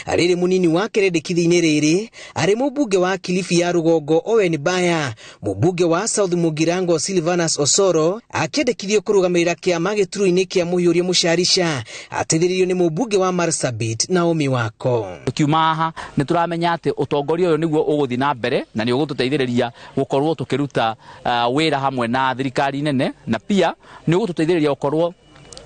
Ariri munini wake rendekithia-inĩ rĩrĩ arĩ mũmbunge wa Kilifi ya Rugongo Owen Baya, mũmbunge wa South Mugirango Silvanus Osoro akĩendekithio kũrũgamĩrĩra kĩama gĩturwa-inĩ kĩa Mũhiũria Mũcharicha ateithĩrĩirio nĩ mũmbunge wa Marsabit Naomi Wako. Tukiuma haha nĩ tũramenya atĩ ũtongoria ũyũ nĩguo ũgũthiĩ na mbere na nĩ ũgũtũteithĩrĩria gũkorwo tũkĩruta wĩra hamwe na thirikari nene, na pia nĩ ũgũtũteithĩrĩria gũkorwo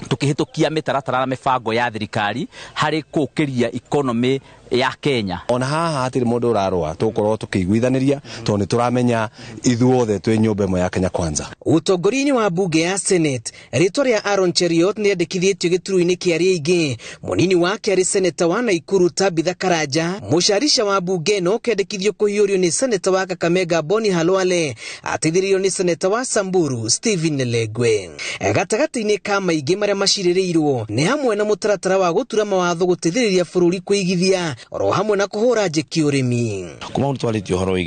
tukihitukia mitaratara na mibango ya thirikari hari kukiria economy ya Kenya. Ona haha hatiri mundu urarwa tukorwo tukiguithaniria to ni turamenya ithuothe twi nyumba ĩmwe ya Kenya Kwanza. Utongoria-inĩ wa bunge ya Senate rĩtwa rĩa Aaron Cheriot nĩ endekithĩtio gĩturwa-inĩ kĩa arĩa aingĩ. Munini wake arĩ seneta wa Naikuru Tabitha Karanja. Mũcharicha wa bunge no kendekithio kũhiũrio nĩ seneta wa Kakamega Boni Halwale ateithĩrĩirio nĩ seneta wa Samburu Stephen Legwe. Gatagatĩ-inĩ ka maingĩ marĩa macirĩrĩirwo nĩ hamwe na mũtaratara wa gũtura mawatho gũteithĩrĩria bũrũri kũigithia oro hamwe na kũhũra njeki ũrĩmi. Kuma mutwaliti uhoro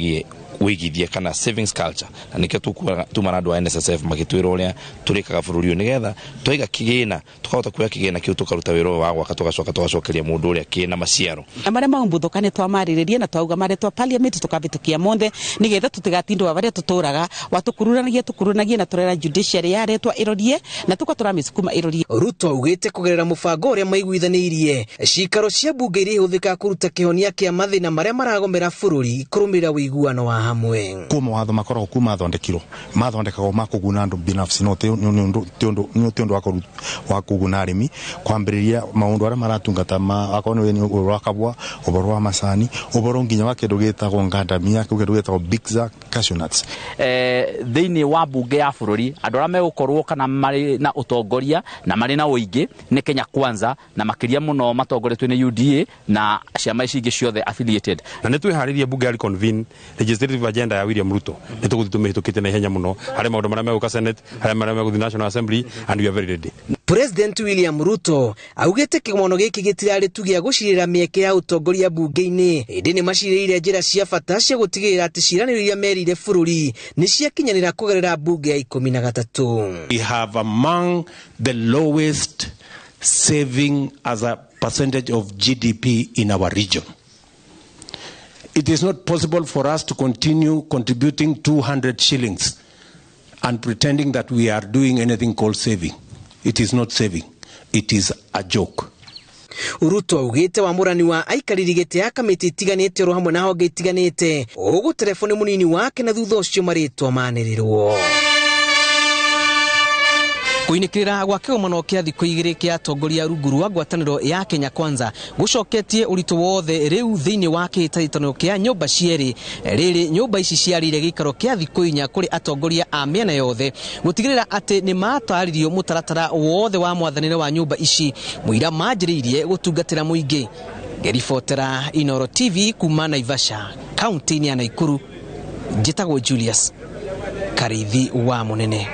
wigithia kana savings culture na nikio tumana andu a NSSF magitwira uria turikaga bururi nigetha twiga kigina tukahota kuya kigina kiu tukaruta wiro wa gwaka tugacokeria mundu uria kina maciaro amare maumbuthuka twamariririe na twauga maretwa parliament tukabitukia monthe nigetha tutigatindwa baria tuturaga watukururanagie na turera judiciary yaretwa irorie na tukaturamisukuma irorie. Ruto ugite kugerera mubango uria maiguithanirie cikaro cia bunge iria ihuthika kuruta kihonia kia mathina maria maragomera bururi kurumira wiguano wa hamwe. Kuma watho makoragwo kuma thondekirwo mathondekagwo makuguna andu binafsi no tiondo wa kuguna arimi kwambiriria maundu aria maratungata akorwo ni wa kabwa uboro wa macani uboro nginya wa kindu gitagwo ngandamia kindu gitagwo bigza cashew nuts. Thiini wa bunge ya bururi andu aria megukorwo kana mari na utongoria na mari na uingi ni Kenya Kwanza na makiria muno matongoretwe ni UDA na ciama ici ingi ciothe affiliated. Na nitwiharirie bunge ya reconvene legislative agenda ya William Ruto nitugutumihtukite na ihenya muno hari maundu maria meguka Senate hari maria meguthi National Assembly and we are very ready. President William Ruto augite kimono giki gitirari tugia gucirira mieke ya utongoria bunge-ini indi ni macirĩire njira cia bata cia gutigirira ati ciranĩrĩria merire bururi ni ciakinyanira kugerera bunge ya 13. We have among the lowest saving as a percentage of GDP in our region. It is not possible for us to continue contributing 200 shillings and pretending that we are doing anything called saving. It is not saving. It is a joke. Ruto ugite wa murani wa aikariri gite ya kamiti itiganite ro hamwe na honge itiganite ugu telefoni munini wake na thutha ucio maritwa manirirwo. Kuinikira gwa kĩgomano kĩa thikũ igĩrĩ kĩa atongoria rungu rwa ngwatanĩro ya Kenya Kwanza gucoketie ũritũ wothe rĩu thĩinĩ wa kĩhĩtahĩtano kĩa nyũmba cierĩ. Rĩrĩ nyũmba ici ciarĩire gĩikaro kĩa thikũ inya kũrĩ atongoria a mĩena yothe gũtigĩrĩra atĩ nĩ mataririo mũtaratara wothe wa mwathanĩre wa nyũmba ici mũira manjĩrĩirie gũtungatĩra mũingĩ. Ngeribotera Inooro TV kuma Naivasha, kaunti-inĩ ya Naikuru. Njĩtagwo Julius Karithi wa Munene.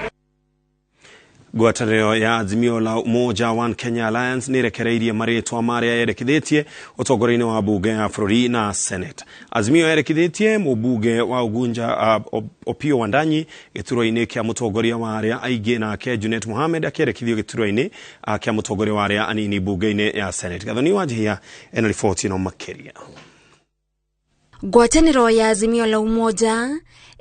Ngwatanĩro ya Azimio la Umoja One Kenya Alliance nirekereirie maritwa maria yerekithitie utongoria-inĩ wa bunge ya bũrũri na Senate. Azimio yerekithitie mũmbunge wa Ugunja Opiyo Wandanyi gĩturwa-inĩ kĩa mũtongoria wa aria aingĩ nake Junet Mohamed akĩerekithio gĩturwa-inĩ kĩa mũtongoria wa aria anini bunge-inĩ ya Senate. Gathoni Wanjihia ena riboti ĩno makĩria. Ngwatanĩro ya Azimio la Umoja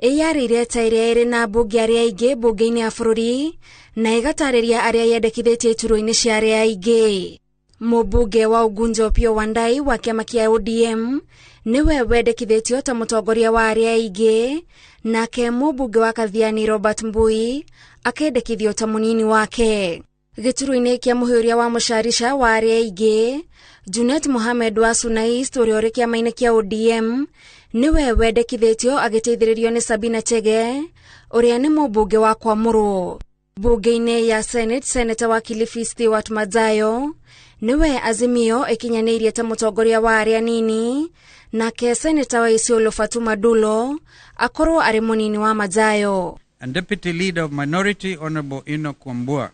ĩyarĩire ta ĩrĩa ĩrĩ na bunge aria aingĩ bunge-inĩ ya bũrũri na ĩgatarĩria arĩa yendekithĩtie iturwa-inĩ cia arĩa aingĩ. Mũmbunge wa Ugunja Opiyo Wandayi wa kĩama kĩa ODM niwe wendekithĩtio ta mũtongoria wa arĩa aingĩ, nake mũmbunge wa Kathiani Robert Mbui akendekithio ta mũnini wake. Gĩturwa-inĩ kĩa Mũhiũria wa Mũcharicha wa arĩa aingĩ, Junet Mohamed wa Sunais ũrĩa ũrĩ kĩama-inĩ kĩa ODM niwe wendekithĩtio agĩteithĩrĩrio nĩ Sabina Chege ũrĩa nĩ mũmbunge wa Kwamũrũ. Bunge-inĩ ya Senate, Senator wa Kilifi Stewart Madzayo niwe Azimio ĩkinyanĩirie ta mũtongoria wa arĩa nini, nake Senator wa Isiolo Fatuma Dulo akorwo arĩ mũnini wa Madzayo. And Deputy Leader of Minority Honorable Enoch Wambua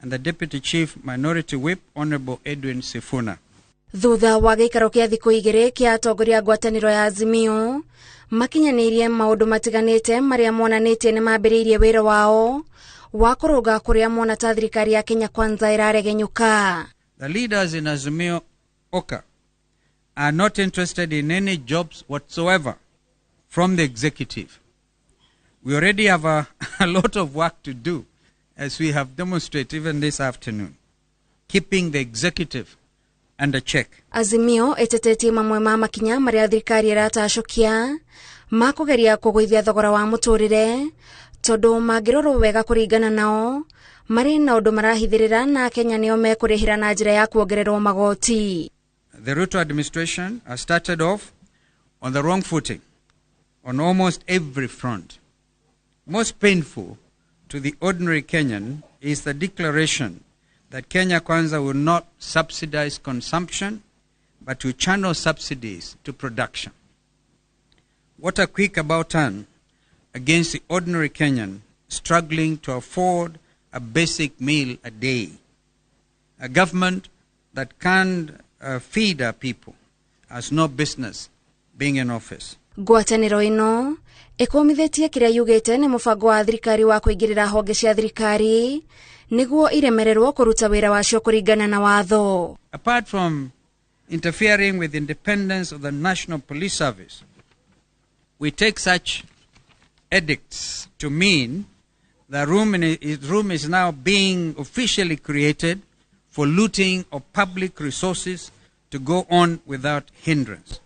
and the Deputy Chief Minority Whip Honorable Edwin Sifuna. Thutha wa gĩikaro kĩa thikũ igĩrĩ kĩa atongoria ngwatanĩro ya Azimio makinyanĩirie maũndũ matiganĩte marĩa monanĩtie nĩ mambĩrĩirie wĩra wao wa kũrũga kũrĩa mona ta thirikari ya Kenya Kwanza ĩraregenyũka. The leaders in Azimio Oka are not interested in any jobs whatsoever from the executive. We already have a lot of work to do, as we have demonstrated even this afternoon, keeping the executive under check. Azimio etetetie mamwe ma makinya maria thirikari iratacokia makugeria kugwithia thogora wa muturire tondu mangirorwo wega kuringana nao mari na undu marahithirira na Kenya nio mekurihira na njira ya kuongererwo magoti. The Ruto administration has started off on the wrong footing on almost every front. Most painful to the ordinary Kenyan is the declaration that Kenya Kwanza will not subsidize consumption, but will channel subsidies to production. What a quick about turn against the ordinary Kenyan struggling to afford a basic meal a day. A government that can't feed our people has no business being in office. Ngwatanĩro ĩno ĩkomithitie kĩrĩa yugĩte nĩ mũbango wa thirikari wa kũingĩrĩra honge cia thirikari nĩguo iremererwo kũruta wĩra wacio kũringana na watho. Apart from interfering with the independence of the National Police Service, we take such edicts to mean the room is now being officially created for looting of public resources to go on without hindrance.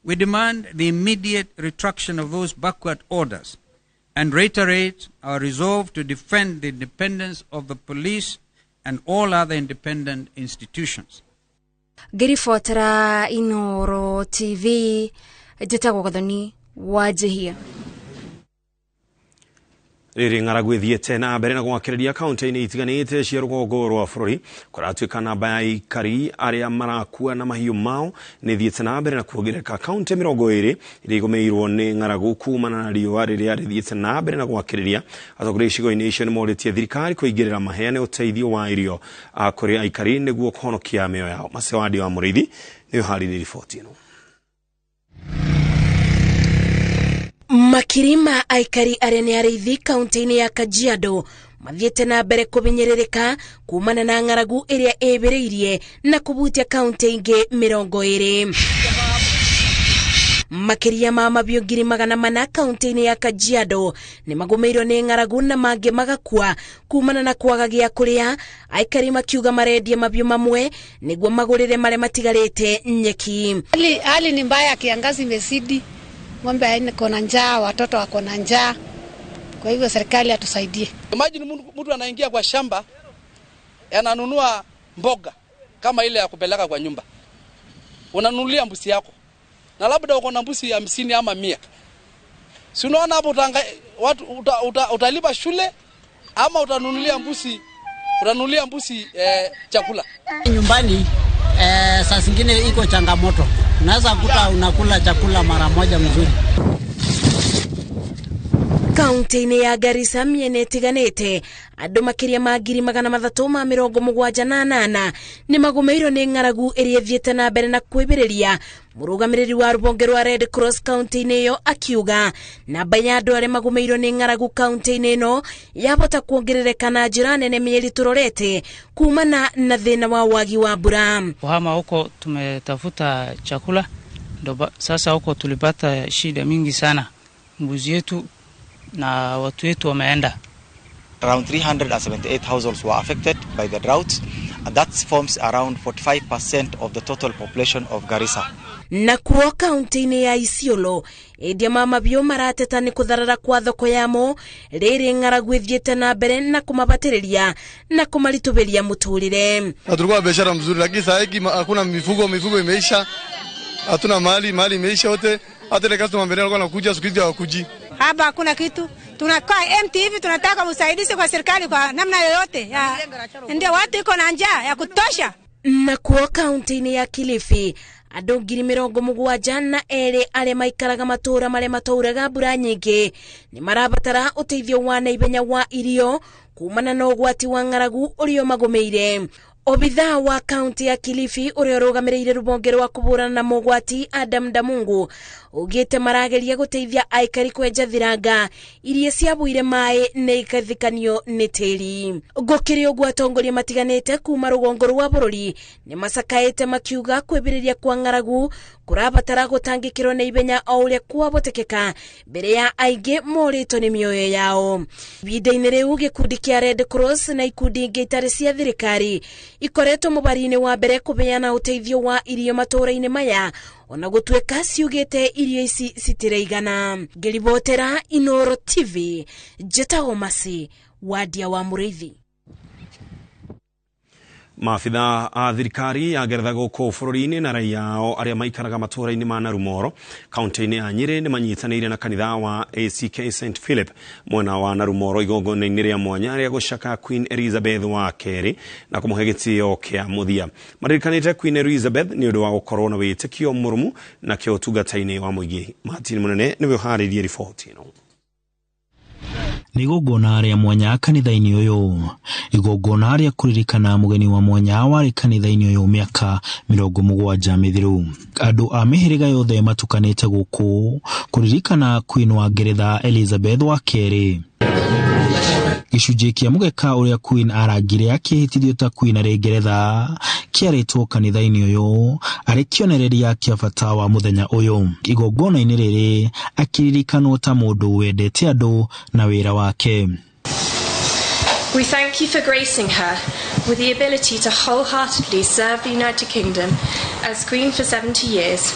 We demand the immediate retraction of those backward orders and reiterate our resolve to defend the independence of the police and all other independent institutions. Girifotera Inoro TV, Jitagwo Gathoni, Wajihia. Riri ng'aragu ithiĩte na mbere na gwakĩrĩria kaunti-inĩ itiganĩte cia rũgongo rwa bũrũri kũratuĩka namba ya aikari arĩa marakua na mahiũ mao nĩ ithiĩte na mbere na kuongerereka kaunti 20 iria igũmĩirwo nĩ ng'aragu kumana na riũa rĩrĩa rĩthiĩte na mbere na gwakĩrĩria. Atongoria icigo-inĩ icio nĩ morĩtie thirikari kũingĩrĩra maheane ũteithio wa irio kũrĩ aikari nĩguo kũhonokia mĩoyo yao. Macewadi wa Mũrĩithi nĩ ũharĩirie riboti ĩno. Makirima aikari arĩa nĩ arĩithi kaunti-inĩ ya Kajiado mathiĩte na mbere kũbinyĩrĩrĩka kumana na ng'aragu ĩrĩa ĩbĩrĩirie na kũbutia kaunti ingĩ 20. Makiria ma mabiũ 400 kaunti-inĩ ya Kajiado nĩ magũmĩirwo nĩ ng'aragu na mangĩ magakua kumana na kwaga gĩa kũrĩa, aikari makiuga marendia mabiũ mamwe nĩguo magũrĩre marĩa matigarĩte nyeki. Hali ni mbaya, kiangazi imezidi. Ng'ombe iko na njaa, watoto wako na njaa. Kwa hivyo serikali atusaidie. Imagine mtu anaingia kwa shamba, ananunua mboga kama ile ya kupeleka kwa nyumba. Unanunulia mbuzi yako. Na labda uko na mbuzi 50 ama 100. Si unaona hapo utalipa shule ama utanunulia mbuzi chakula. Nyumbani saa zingine iko changamoto. Unaweza kuta unakula chakula mara moja mzuri. Kaunti-inĩ ya Garissa mĩena ĩtiganĩte andũ makiria ma 378 nĩ magũmĩirwo nĩ ng'aragu ĩrĩa ĩthiĩte na mbere na kwĩbĩrĩria. Mũrũgamĩrĩri wa rũhonge rwa Red Cross kaunti-inĩ ĩyo akiuga namba ya andũ arĩa magũmĩirwo nĩ ng'aragu kaunti-inĩ ĩno yahota kuongerereka na njĩra nene mĩeri tũrorete kumana na thĩna wa wagi wa mbura. Kuhama huko tumetafuta chakula, sasa huko tulipata shida mingi sana. Mbuzi yetu na watu wetu wameenda. Around 378 households were affected by the drought, and that forms around 45% of the total population of Garissa. Na kuo kaunti-inĩ ya Isiolo endia mabiũ marateta nĩ kũtharara kwa thoko yamo rĩrĩ ng'aragu ĩthiĩte na mbere na kũmabatĩrĩria na kũmaritũbĩria mũtũrĩre. Tulikuwa biashara mzuri, lakini sasa hivi hakuna mifugo imeisha, hatuna mali imeisha yote. Hata ile customer mbele alikuwa anakuja, siku hizi hawakuji. Hapa hakuna kitu. Tunakaa empty hivi, tunataka usaidizi kwa serikali kwa namna yoyote. Ndio watu iko na njaa ya kutosha. Na kuo kaunti-inĩ ya Kilifi andũ 72 arĩa maikaraga matũra marĩa matauraga mbura nyingĩ nĩ marabatara ũteithio wa naihenya wa irio kumana na ũgwati wa ng'aragu ũrĩa magũmĩire. Obithaa wa kaunti ya Kilifi uria urugamirire rubonge rwa kuburana na mogwati Adam Damungu ugite marageria guteithia aikari kwenja thiranga iria ciabuire mai na ikathikanio ni tiri. Gukiri uguo atongoria matiganite kuma rugongo rwa bururi ni macakaite makiuga kwibiriria kwa ng'aragu kurabatara gutangikirwo na ibenya o uria kwabotekeka mbere ya aingi morito ni mioyo yao. Ibinda-ini riu gikundi kia Red Cross na ikundi ingi itari cia thirikari ikoretwo mubarine wa mbere kubeana uteithio wa irio matura-ini maya ona gutweka ciugite irio ici citireigana. Ngiribotera Inoro TV, Jetago Masi, Wadia wa Muriithi. Maafitha a thirikari ya Ngeretha guku bururi-ini na raia ao aria maikaraga matura-ini ma Narumoro kaunti-ini ya Nyeri ni manyitanĩire na kanitha wa ACK St Philip mwena wa Narumoro igongona-ini ria mwanya ria gucaka Queen Elizabeth wa keri na kumuhe gitio kia muthia. Maririkanite Queen Elizabeth ni undu wa gukorwo na witikio murumu na kio tungata-ini wa muingi. Martin Munene niwe uharirie riboti ino. Ni igongona ria mwanya kanitha-ini uyu. Igongona ria kuririkana mugeni wa mwanya wari kanitha-ini uyu miaka 70 mithiru. Andu a mihiriga yothe matukanite guku kuririkana Queen wa Ngeretha Elizabeth wa keri. Gicunjĩ kia mugeka uria Queen arangire akihitithio ta Queen ari Ngeretha kiaritwo kanitha-ini uyu ari kionereria kia bata wa muthenya uyu. Igongona-ini riri akiririkanwo ta mundu wendete andu na wira wake. We thank you for gracing her with the ability to wholeheartedly serve the United Kingdom as Queen for 70 years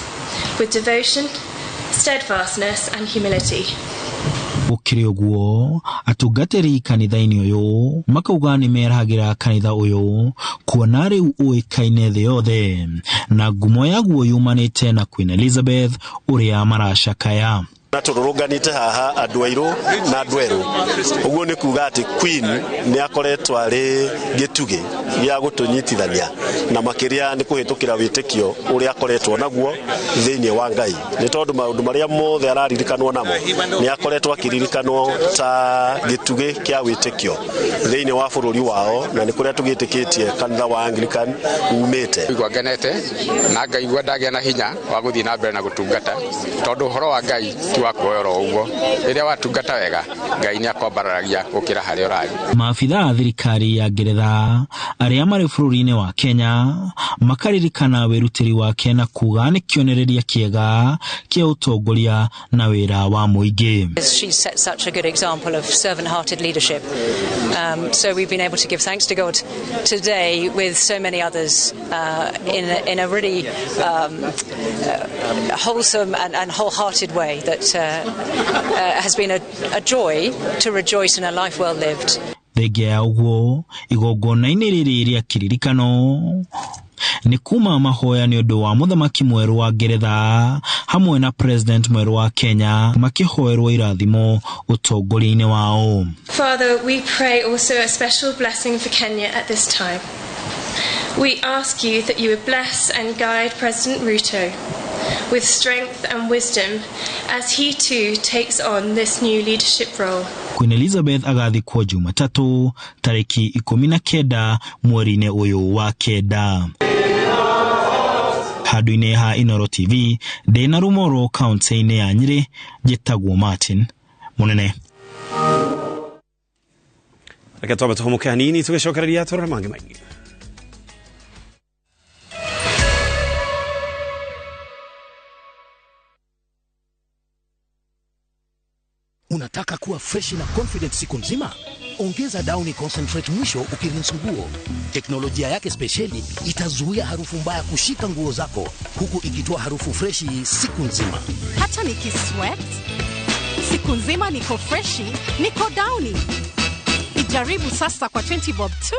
with devotion, steadfastness and humility. Gukiri uguo atungatiri kanitha-ini uyu makauga ni merahagira kanitha uyu kuona riu uikaine thi yothe na ngumo yaguo yumanite na Queen Elizabeth uria maracakaya. Tururunganite haha andu airu na andu eru. Uguo ni kuga ati Queen ni akoretwo ari gitugi gia gutunyitithania na makiria ni kuhitukira witikio uria akoretwo naguo thiini wa Ngai. Ni tondu maundu maria mothe araririkanwo namo ni akoretwo akiririkanwo ta gitugi kia witikio thiini wa bururi wao na ni kuria tugitikitie kanitha wa Anglican umite. Igwangenete na Ngai igwa ndagia na hinya wa guthii na mbere na gutungata tondu horo wa Ngai wakuoyoro uguo iria watungata wega Ngai ni akombararagia gukira haria urari. Maafitha a thirikari ya Ngeretha aria mari bururi-ini wa Kenya makaririkana wirutiri wake na kuga ni kionereria kiega kia utongoria na wira wa muingi. She set such a good example of servant-hearted leadership. So we've been able to give thanks to God today with so many others in a really wholesome and wholehearted way that has been a joy to rejoice in a life well lived. Thenge ya uguo igongona-ini riri ria kiririkano ni kuma mahoya ni undu wa muthamaki mweru wa Ngeretha hamwe na president mweru wa Kenya makihoerwo irathimo utongoria-ini wao. Father, we pray also a special blessing for Kenya at this time. We ask you that you would bless and guide President Ruto with strength and wisdom as he too takes on this new leadership role. Queen Elizabeth agathikwo Jumatatu tariki 19 mweri-ini uyu wa kenda. Handu-ini ha Inoro TV ndi Narumoro kaunti-ini ya Nyeri, Njĩtagwo Martin Munene. Reke twabe tuhomoke hanini tugicokereria turore mangi maingi. Unataka kuwa fresh na confident siku nzima? Ongeza Downy Concentrate mwisho ukirinse nguo. Teknolojia yake speciali itazuia harufu mbaya kushika nguo zako huku ikitoa harufu freshi siku nzima. Hata nikisweat siku nzima niko freshi, niko Downy. Ijaribu sasa kwa 20 bob tu.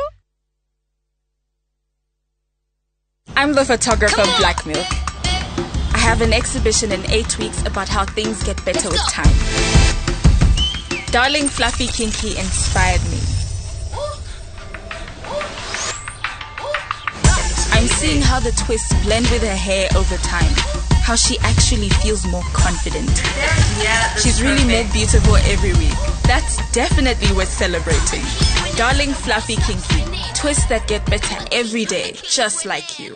I'm the photographer of Black Milk. I have an exhibition in 8 weeks about how things get better with time. Darling Fluffy Kinky inspired me. I'm seeing how the twists blend with her hair over time, how she actually feels more confident. She's really more beautiful every week. That's definitely worth celebrating. Darling Fluffy Kinky, twists that get better every day, just like you.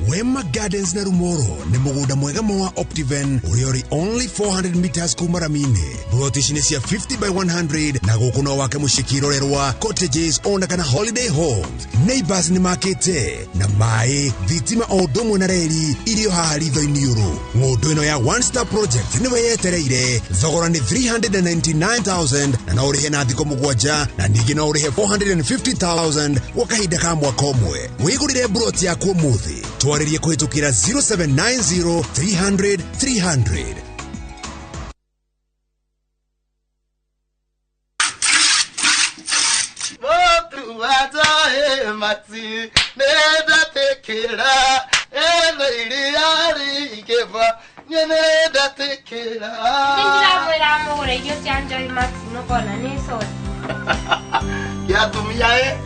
Wema Gardens na Rumoro ni muguda mwega mwa Optiven uriori only 400 meters kumaramine. Brotishine cia 50 by 100 na gukuno wake mushikirorerwa cottages ona kana holiday homes. Neighbors ni makete na mai thitima odomwe na reri irio hahalitho iniuru. Ngodo ino ya One Star Project ni weyetereire thogora ni 399,000 na no urihe na thiko mugwanja na ningi no urihe 450,000 wakahinda ka mwaka omwe. Wigurire broti yaku muthi twaririe kuhitukira 0790 300 300. Mati neda tekera eliriari keva neda tekera Ndira mwera mwore yo chanjo mati no kona neso ya tumia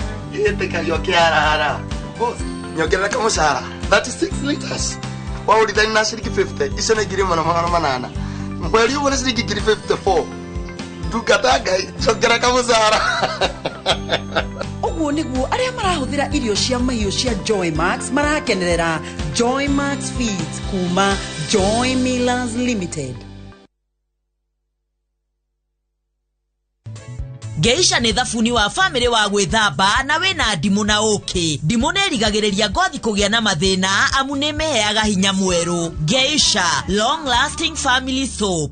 etekayo kiara boss nyogera kama sara 36 liters wa ulidhani na shilingi 50 isana girima na manana mweli wona shilingi 54 dukataga nyogera kama sara Oguo niguo aria marahuthira irio cia mahiũ cia Joy Max marakenerera Joy Max Feeds kuma Joy Millers Limited. Geisha nĩ thabuni wa family wa gwĩthamba na wĩna ndimũ na ũkĩ. Ndimũ nĩ ĩrigagĩrĩria ngothi kũgĩa na mathĩna amu nĩ ĩmĩheaga hinya mwerũ. Geisha long lasting family soap.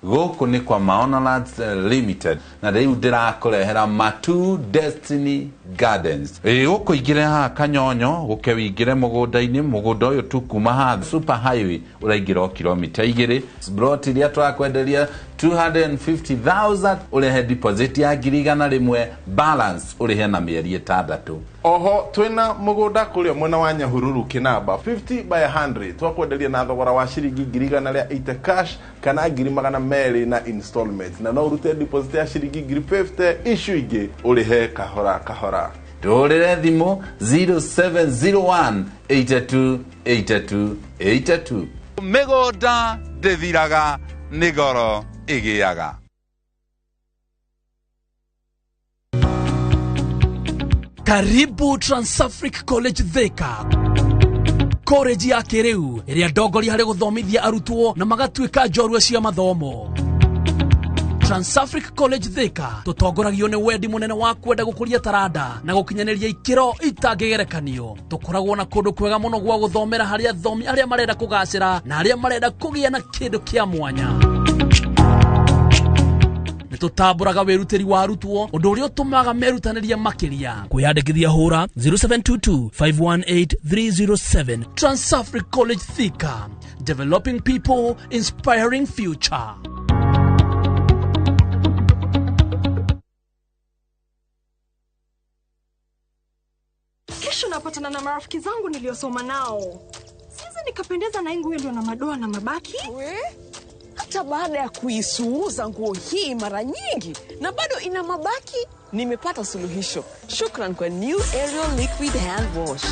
Goko ni kwa Maonalands Limited na rĩu ndĩrakũrehera Matu Destiny Gardens. Goko igire ha Kanyonyo gũke wingire mũgũnda-inĩ mũgũnda ũyũ tu kuma ha Super Highway ũraingĩra kilomita 2. Plot iria twakwenderia 250,000 urehe deposit ya 100,000 balance urehe na mĩeri 6. Oho twina mugunda kuria mwena wa Nyahururu Kinamba 50 by 100 twakwenderia na thogora wa shilingi 180 cash kana 200 na installment na no urute deposit ya shilingi 50 issue ingi urehe kahora kahora. Dorere thimo 0701 82 82 82. Migunda ndithiraga nigoro igiaga. Karibu Transafric College Thika. College ya kiriu iria ndongoria hari guthomithia arutwo na magatuika njorua cia mathomo. Transafric College Thika tutongoragio ni wendi munene wa kwenda gukuria taranda na gukinyaneria ikiro itangegerekanio. Tukoragwo na kundu kwega muno gwa guthomera hari athomi aria marenda kugacira na aria marenda kugia na kindu kia mwanya. Tutamburaga weruteri wa arutwo undu uria utumaga merutaniria makiria. Kwiyandikithia hura 0722 518 307. Transafric College Thika, developing people, inspiring future. Kesho napatana na marafiki zangu niliosoma nao. Sasa nikapendeza na nguo ndio na madoa na mabaki. Hata baada ya kuisuuza nguo hii mara nyingi na bado ina mabaki, nimepata suluhisho. Shukran kwa New Ariel Liquid Hand Wash.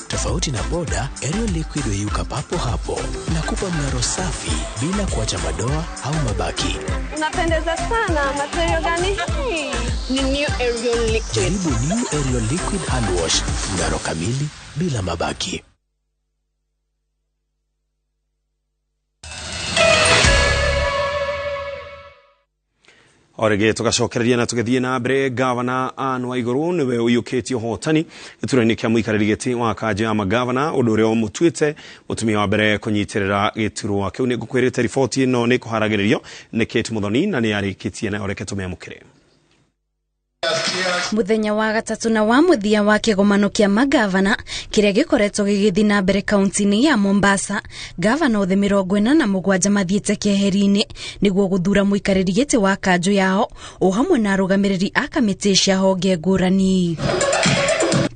Tofauti na boda, Ariel Liquid huyuka papo hapo na kupa mng'aro safi bila kuacha madoa au mabaki. Unapendeza sana. Material gani hii? Ni New Ariel Liquid. Jaribu New Ariel Liquid Hand Wash, mng'aro kamili bila mabaki. Orege tugacokereria na tugithie na mbere. Gavana Anne Waiguru niwe uyukitie hotani gituro-ini kia muikariri giti wa kanji ya magavana undu uria mutuite mutumia wa mbere kunyitirira giturwa kiu. Ni ngukwirite riboti ino ni kuharagiririo ni Kate Muthoni na ni arikitie na oreke tumemukire. Muthenya wa gatatu na wa muthia wa kigomano kia magavana kiria gikoretwo gigithi na mbere kaunti-ini ya Mombasa, gavana othe 47 mathiete kieheri-ini niguo guthura muikariri giti wa kanju yao o hamwe na arugamiriri a kamiti cia honge ngurani.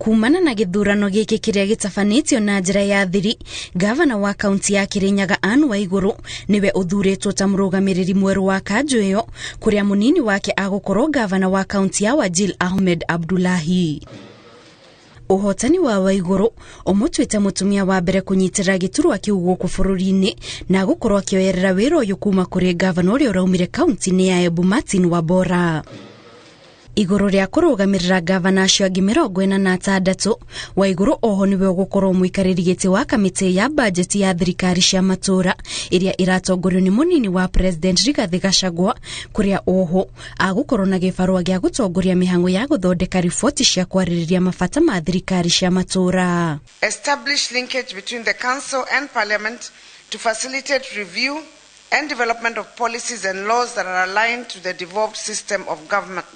Kumana na githurano giki kiria gitafanitio na njira ya thiri, gavana wa kaunti ya Kirinyaga Anne Waiguru niwe uthuritwo ta murugamiriri mweru wa kanju iyo, kuria munini wake agukorwo gavana wa kaunti ya Wajir Ahmed Abdullahi. Uhotani wa Waiguru umutwite mutumia wa mbere kunyitira giturwa kiu guku bururi-ini na gukorwo akioyerera wira uyu kuma kuri gavana uria uraumire kaunti-ini ya Embu Martin Wabora. Iguru ria kurugamirira gavana acio angi 46, Waiguru oho niwe ugukorwo muikariri giti wa kamiti ya budget ya thirikari cia matura iria iratongorio ni munini wa president Rigathi Gachagua, kuria oho agukorwo na gibarua gia gutongoria mihango ya guthondeka riboti cia kwaririria mabata ma thirikari cia matura. Establish linkage between the council and parliament to facilitate review and development of policies and laws that are aligned to the devolved system of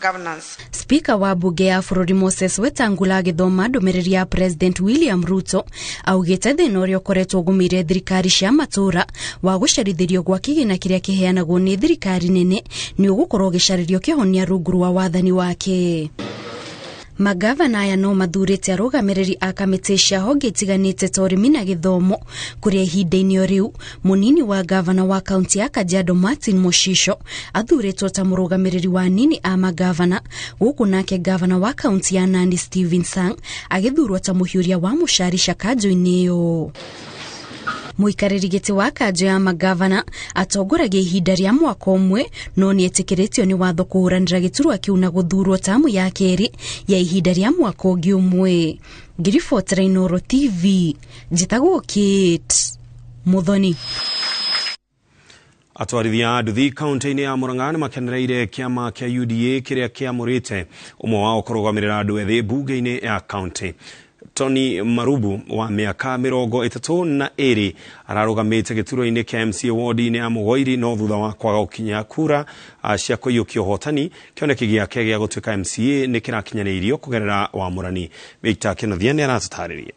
governance. Speaker wa bunge ya bururi Moses Wetangula agithoma ndumiriri ya President William Ruto augite thina uria ukoretwo gumire thirikari cia matura wa gucarithirio gwa kigina kiria kiheanagwo ni thirikari nene ni ugukorwo gicaririo kihonia rungu rwa wathani wake. Magavana aya no mathurite arugamiriri a kamiti cia honge itiganite ta urimi na githomo, kuria ihinda-ini o riu munini wa gavana wa kaunti ya Kajiado Martin Moshisho athuritwo ta murugamiriri wa nini a magavana, guku nake gavana wa kaunti ya Nandi Stephen Sang agithurwo ta muhiuria wa mucarisha kanju-ini iyo. Muikariri giti wa kanju ya magavana atongoragia ihinda ria mwaka umwe, no ni etikiritio ni watho kuhuranira giturwa kiu na guthurwo tamu ya keri ya ihinda ria mwaka ungi umwe. Ngiribotera Inooro TV, njitagwo Kate Muthoni. Atwarithia nduthi kaunti-ini ya Murang'a ni makenereire kiama kia UDA kiria kiamurite umwe wao kurugamirira andu ethi bunge-ini ya kaunti. Tony Marubu wa miaka 32 ararugamite gituro-ini kia MCA ward-ini ya Mugoiri no thutha wa kwaga gukinya kura cia kuiyukia uhotani. Kioneki giake gia gutuika MCA ni kirakinyanirio kugerera wamurani. Victor Kenothia ni aratutariria.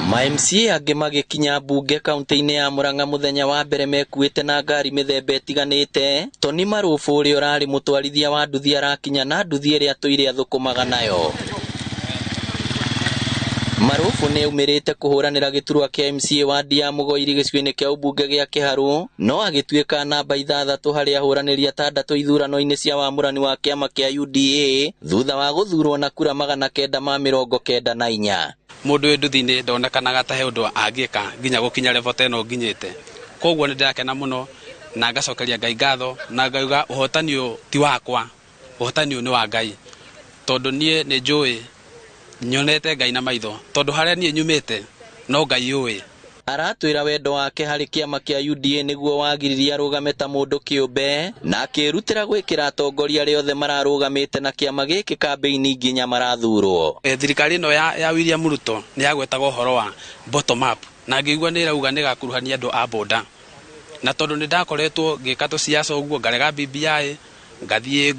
Ma-MCA angi magikinya bunge kaunti-ini ya Murang'a muthenya wa mbere mekuite na ngari mithemba itiganite. Tony Marubu uria urari mutwarithia wa nduthi arakinya na nduthi iria tuire athukumaga nayo. Marubu ni umirite kuhuranira giturwa kia MCA ward ya Mugoiri gicigo-ini kia ubunge gia Kiharu, no agituika namba 6 hari ahuraniri 6 ithurano-ini cia wamurani wa kiama kia UDA thutha wa guthurwo na kura 994. Mundu we nduthi-ini ndonekanaga ta he undu angiika nginya gukinya level 10 nginyite. Koguo ni ndirakena muno na ngacokeria Ngai ngatho na ngauga uhotani uyu ti wakwa, uhotani uyu ni wa Ngai, tondu nie ni njui nyonete Ngai na maitho, tondu haria nie nyumite no Ngai uwi. Aratwira wendo wake hari kiama kia UDA niguo wagiriria arugame ta mundu kiumbe na akirutira gwikira atongoria aria othe mararugamite na kiama giki kambeini nginya marathurwo. Thirikari no ya William Ruto ni yagwetaga uhoro wa bottom up na ngigua ni rauga ni gakuruhania andu a boda, na tondu ni ndakoretwo ngika siasa uguo ngarega BBI ngathie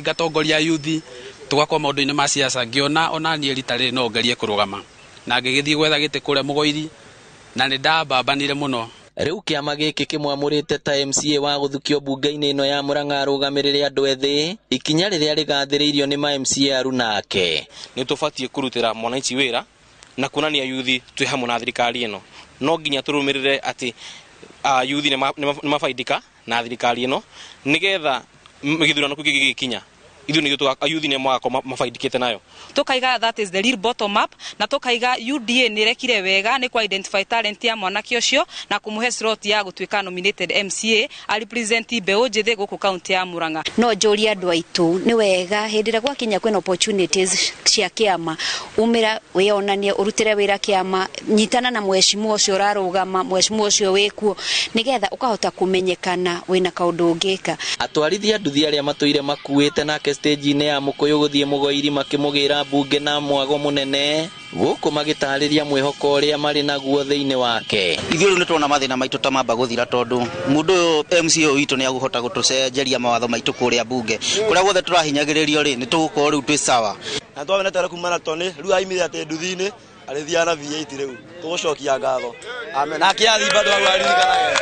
ngatongoria yuthi tugakwa maundu-ini ma siasa ngiona ona nie ritari no ngerie kurugama na ngigithie gwetha giti kuria Mugoiri na ni ndabambanire muno. Riu kiama giki kimwamurite ta MCA wa guthukio bunge-ini ino ya Murang'a arugamirire andu ethi, ikinya riria rigathiriirio ni ma MCA arunake. Ni tubatie kurutira mwananchi wira na kunania yuthi twi hamwe na thirikari ino, no nginya turumirire ati yuthi ni mafaidika na thirikari ino nigetha githurano gikinya ithu ni gitu ayuthi ne mwako mafaidikite nayo. Tukaiga that is the real bottom up na tukaiga UDA ni rekire wega ni ku identify talent ya mwanake ucio na kumuhe slot ya gutwika nominated MCA a represent Beũ Njĩthĩ guku county ya Murang'a. No njuri andu aitu ni wega hindira gwa kinya kwena opportunities cia kiama umira wionanie urutire wira kiama nyitana na mheshimiwa ucio urarugama mheshimiwa ucio wikuo nigetha ukahota kumenyekana wina kaundu ungika. Atwarithia nduthi aria matuire makuite nake stage-ini ya Mukuyu guthie Mugoiri makimugira bunge na mwago munene guku magitariria mwihoko uria mari naguo thiini wake. Ithuĩ ni tuona mathina maitu ta mamba guthira tondu mundu MCA witu ni aguhota gutucenjeria mawatho maitu kuria bunge kuria guothe turahinyagiririo ri ni tugukorwo riu twi sawa na twabena tare kumana Tony riu aimire ate nduthi-ini arithia na V8 riu tugucokia ngatho amen na kiathi bado aririkanaga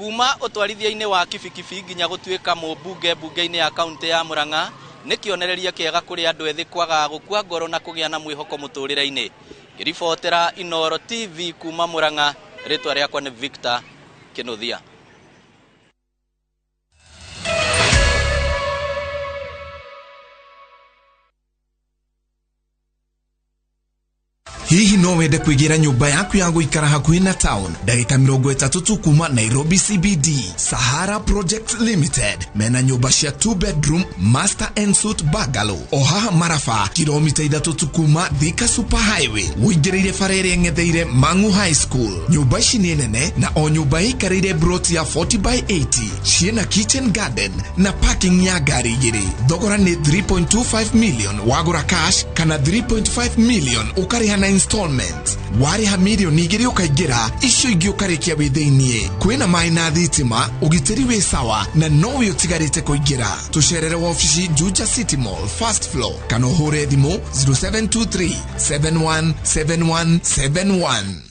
kuma utwarithia-ini wa kibikibi nginya gutuika mubunge bunge-ini ya kaunti ya Murang'a ni kionereria kiega kuri andu ethi kwaga gukua ngoro na kugia na mwihoko muturire-ini. Iribotera Inoro TV kuma Murang'a, ritwa riakwa ni Victor Kinuthia. Hihi no wende kuigira nyumba yaku ya guikara hakuhi na town ndagika 30 tu kuma Nairobi CBD? Sahara Project Limited mena nyumba cia 2 bedroom master and suite bungalow ohaha Marafa, kilomita 3 tu kuma Thika Super Highway uingirire farere ngetheire Mangu High School. Nyumba ici ni nene na o nyumba ikarire broti ya 40x80 ciena kitchen garden na parking ya gari igiri. Thogora ni 3.25 million wagura cash kana 3.5 million ukariha na installment. Wariha milioni igiri ukaigira icio ingi ukarikia witheinie. Kwina mai na thitima ugitiri wi sawa na no wi utigarite kuigira. Tucerere ofisi Juja City Mall first floor kana uhure thimo 0723 717171.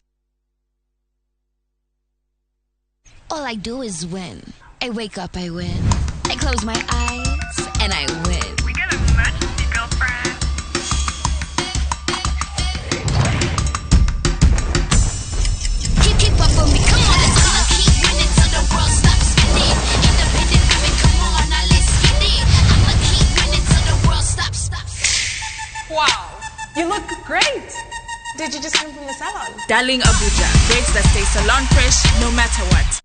All I do is win. I wake up, I win. I close my eyes and I win. We got a emergency, girlfriend. Keep up with me, come on, let's I'ma keep winning till the world stops spinning. Independent living, come on, now let's get it. I'ma keep winning till the world stops. Wow, you look great. Did you just come from the salon? Darling Abuja, babes that stay salon fresh no matter what.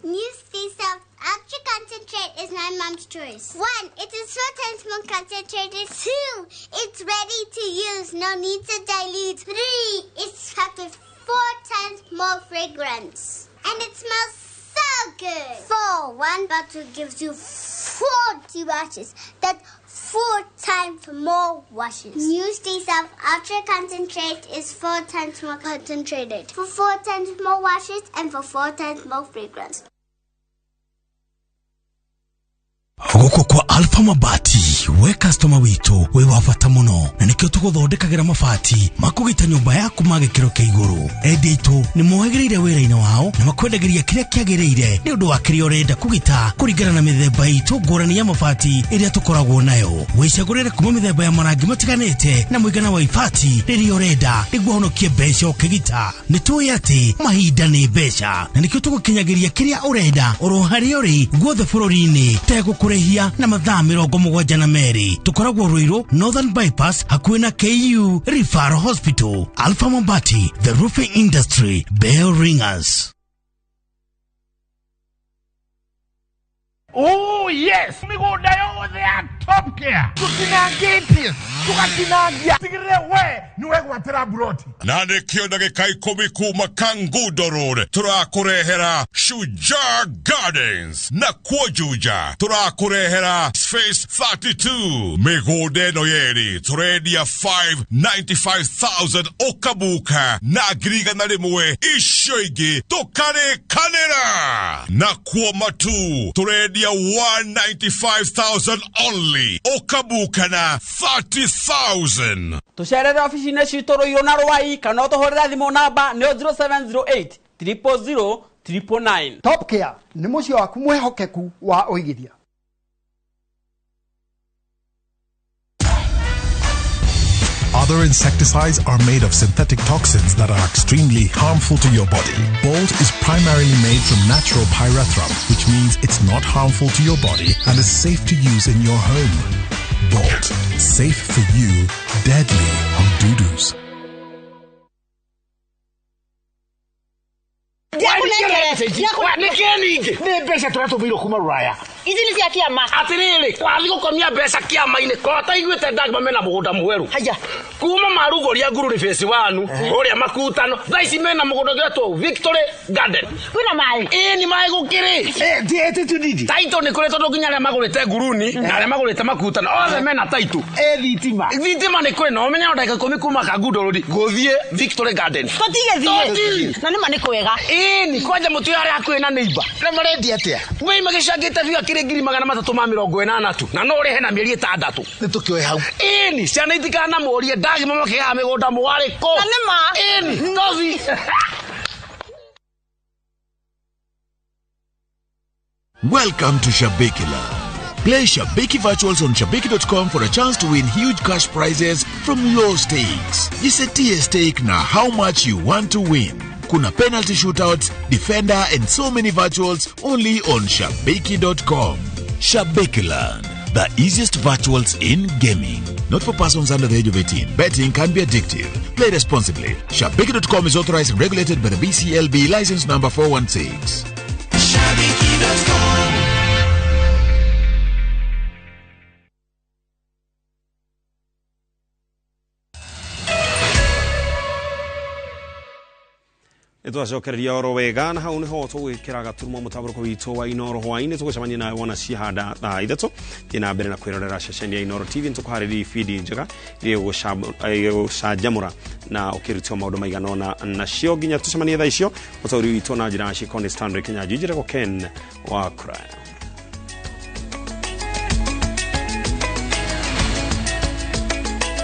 New South Ultra Concentrate is my mom's choice. 1, it is 4 times more concentrated. 2, it's ready to use, no need to dilute. 3, it's packed with 4 times more fragrance. And it smells so good. 4, 1 bottle gives you 40 washes. That's 4 times more washes. New South Ultra Concentrate is 4 times more concentrated. For 4 times more washes and for 4 times more fragrance. Guko kwa Alpha Mabati we customer witu we wafata muno na nikyo tuguthondekagira mabati makugita nyumba yaku magikiro kia iguru. Endi itu ni mohegereire wira-ini wao na makwendagiria kiria kiagiriire ni undu wa kiria urenda kugita kuringana na mithemba itu ngurani ya mabati iria tukoragwo nayo. Wicagurire kuma mithemba ya marangi matiganite na muigana wa ibati riria urenda niguo honokie mbeca ukigita. Ni tuwi ati mahinda ni mbeca na nikyo tugukinyagiria kiria urenda oro haria uri guothe bururi-ini kurehia na mathaa 72 tukoragwo Ruiru Northern Bypass hakuhi na KU Referral Hospital. Alpha Mabati, the roofing industry, bell ringers. Oh yes, migunda yothe ya Top Care tutinangite tukatinagia tigire we niwe gwatira broti na nikio ndagika 10 kuma Kangundo Road turakurehera Shujaa Gardens na Juja turakurehera Space 32 migunda no yeri turedia 595,000 okabuka na griga na rimwe ishoigi tukare kanera na Matu turedia 195,000 only okabuka na 30,000. Tucerere ofisi-ini citu Ruiru na Rwai kana utuhurira thimu namba ni 0708 000 999. Top Care ni mucio waku mwehokeku wa uigithia. Other insecticides are made of synthetic toxins that are extremely harmful to your body. Bolt is primarily made from natural pyrethrum, which means it's not harmful to your body and is safe to use in your home. Bolt, safe for you, deadly on doo-doos. Ni mbeca turatuvirwo kuma Ruraya. Ici ni cia kiama. Atiriri, twathi gukomia mbeca kiama-ini kota iguite ndagima mena mugunda mweru. Haya. Kuma Marugori Ngururi phase 1, uria makutano. Thaici mena mugunda getwo Victory Garden. Kwina mai. Ni mai gukiri. Tiete tunidi. Taito ni kure tondu nginya aria magurite nguruni na aria magurite makutano. Othe mena taito. Thitima. Thitima ni kwina omenya ndagika 10 kuma Kangundo Road guthie Victory Garden. Totige thie. Na nima ni kwega. Ni kwanja mutu aria hakuhi na neighbor. Na marendi atia. We magicangite biga kire 380 tu. Na no rihe na mieri 6. Ni tukioe hau. Ni ciana itikana morie ndagima makiha migunda mwari ko. Na nima. Nothi. Welcome to Shabikila. Play Shabiki Virtuals on Shabiki.com for a chance to win huge cash prizes from low stakes. Jisetie stake na how much you want to win. Kuna penalty shootouts, defender and so many virtuals only on Shabiki.com. Shabikiland, the easiest virtuals in gaming. Not for persons under the age of 18. Betting can be addictive. Play responsibly. Shabiki.com is authorized and regulated by the BCLB license number 416. Shabiki.com. Twacokereria oro wega na hau niho tugwikira gaturumo mutaburuko witũ wa Inoro hwainĩ tũgũcemania nawe wona cihanda thaa ithatũ thiĩ na mbere na kwĩrorera ceceni ya Inoro TV nĩtũkũharĩria ibindi njega iria gũcanjamũra na ũkĩrutio maũndũ maigana ũna nacio nginya tũcemanie thaa icio mũtaũri witũ na njĩra ya Stanley Kenya njĩrĩgwo Ken wa Kuraya.